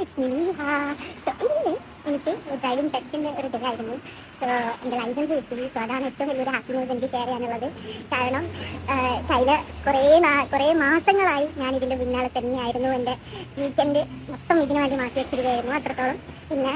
It's mini. So ഇന്ന് എനിക്ക് driving ടെസ്റ്റിൻ്റെ ഒരു ഡേ ആയിരുന്നു. സോ എൻ്റെ ലൈസൻസ് കിട്ടി. സോ അതാണ് ഏറ്റവും വലിയൊരു ഹാപ്പി ന്യൂസ് എനിക്ക് ഷെയർ ചെയ്യാനുള്ളത്. കാരണം കഴിഞ്ഞ കുറേ മാസങ്ങളായി ഞാൻ ഇതിൻ്റെ പിന്നാലെ തന്നെയായിരുന്നു. എൻ്റെ വീക്കെൻഡ് മൊത്തം ഇതിനു വേണ്ടി മാറ്റി വെച്ചിരിക്കുകയായിരുന്നു. അത്രത്തോളം പിന്നെ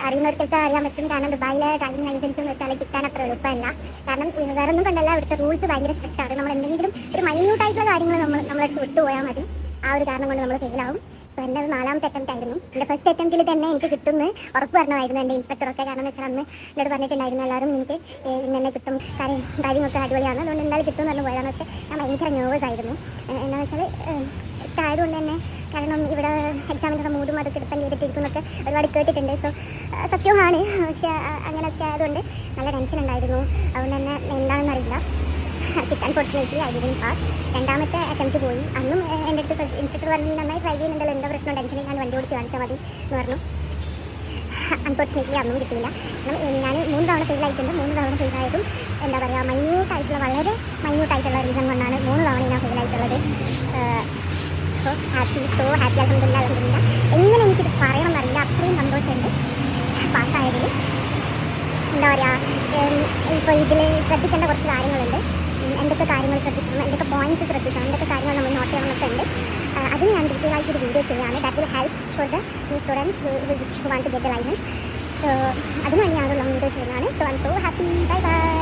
അറിയുന്നവർക്കൊക്കെ അറിയാൻ പറ്റും. കാരണം ദുബായിലെ ഡ്രൈവിംഗ് ലൈസൻസ് എന്ന് വെച്ചാൽ കിട്ടാൻ അത്ര എളുപ്പമല്ല. കാരണം വേറെ ഒന്നും കണ്ടല്ല, ഇവിടുത്തെ റൂൾസ് ഭയങ്കര സ്ട്രിക്റ്റ് ആണ്. നമ്മൾ എന്തെങ്കിലും ഒരു മൈന്യൂട്ടായിട്ടുള്ള കാര്യങ്ങൾ നമ്മളടുത്ത് വിട്ടുപോയാൽ മതി. ആ ഒരു കാരണം കൊണ്ട് നമ്മൾ ഫെയിലാവും. സോ എൻ്റെ അത് 4ാമത്തെ അറ്റംപ്റ്റ് ആയിരുന്നു. എൻ്റെ ഫസ്റ്റ് അറ്റംപ്റ്റിൽ തന്നെ എനിക്ക് കിട്ടുമെന്ന് ഉറപ്പ് പറഞ്ഞതായിരുന്നു എൻ്റെ ഇൻസ്പെക്ടറൊക്കെ. കാരണം എന്ന് വെച്ചാൽ അന്ന് എന്നോട് പറഞ്ഞിട്ടുണ്ടായിരുന്നു എല്ലാവരും നിങ്ങൾക്ക് ഇന്ന് തന്നെ കിട്ടും, കാര്യം ഡ്രൈവിംഗ് ഒക്കെ അടിപൊളിയാണ്, അതുകൊണ്ട് എന്തായാലും കിട്ടുമെന്ന് പറഞ്ഞു പോയതാണ്. പക്ഷേ ഞാൻ ഭയങ്കര നെർവസ് ആയിരുന്നു. എന്താണെന്ന് വെച്ചാൽ ആയതുകൊണ്ട് തന്നെ, കാരണം ഇവിടെ എക്സാമിൻ്റെ മൂഡും അതൊക്കെ ഡിപ്പെൻഡ് ചെയ്തിട്ടിരിക്കുന്നൊക്കെ ഒരുപാട് കേട്ടിട്ടുണ്ട്. സോ സത്യമാണ്. പക്ഷേ അങ്ങനെയൊക്കെ ആയതുകൊണ്ട് നല്ല ടെൻഷൻ ഉണ്ടായിരുന്നു. അതുകൊണ്ട് തന്നെ എന്താണെന്ന് അറിയില്ല, അൺഫോർച്ചുനേറ്റ്ലി ഐ ഡിഡ്ന്റ് പാസ്. 2ാമത്തെ അറ്റംപ്റ്റ് പോയി. അന്നും എൻ്റെ അടുത്ത് ഇൻസ്ട്രക്ടർ പറഞ്ഞു, നീ നന്നായി ഡ്രൈവ് ചെയ്യുന്നുണ്ടല്ലോ, എന്താ പ്രശ്നം, ടെൻഷൻ ഞാൻ വണ്ടി ഓടിച്ച് കാണിച്ചാൽ മതി എന്ന് പറഞ്ഞു. അൺഫോർച്ചുനേറ്റ്ലി അന്നും കിട്ടിയില്ല. ഞാൻ 3 തവണ ഫെയിലായിട്ടുണ്ട്. 3 തവണ ഫെയിലായതും എന്താ പറയുക, വളരെ മൈന്യൂട്ടായിട്ടുള്ള റീസൺ കൊണ്ടാണ് 3 തവണ ഞാൻ ഫെയിലായിട്ടുള്ളത്. സോ ഹാപ്പി അൽഹംദുലില്ലാ. എങ്ങനെ എനിക്കിത് പറയണമെന്നറിയില്ല, അത്രയും സന്തോഷമുണ്ട് പാസ്സായതിൽ. എന്താ പറയുക, ഇപ്പോൾ ഇതിൽ ശ്രദ്ധിക്കേണ്ട കുറച്ച് കാര്യങ്ങളുണ്ട്. എന്തൊക്കെ കാര്യങ്ങൾ ശ്രദ്ധിക്കണം, എന്തൊക്കെ പോയിന്റ്സ് ശ്രദ്ധിക്കണം, എന്തൊക്കെ കാര്യങ്ങൾ നമ്മൾ നോട്ട് ചെയ്യണം എന്നൊക്കെ ഉണ്ട്. അത് ഞാൻ ഡീറ്റെയിൽ ആയിട്ട് ഒരു വീഡിയോ ചെയ്യുകയാണ്. That will help for the new students who want to get the licence. So അതിന് വേണ്ടി ഞാനൊരു ലോങ് വീഡിയോ ചെയ്യുന്നതാണ്. So I'm so happy. Bye by.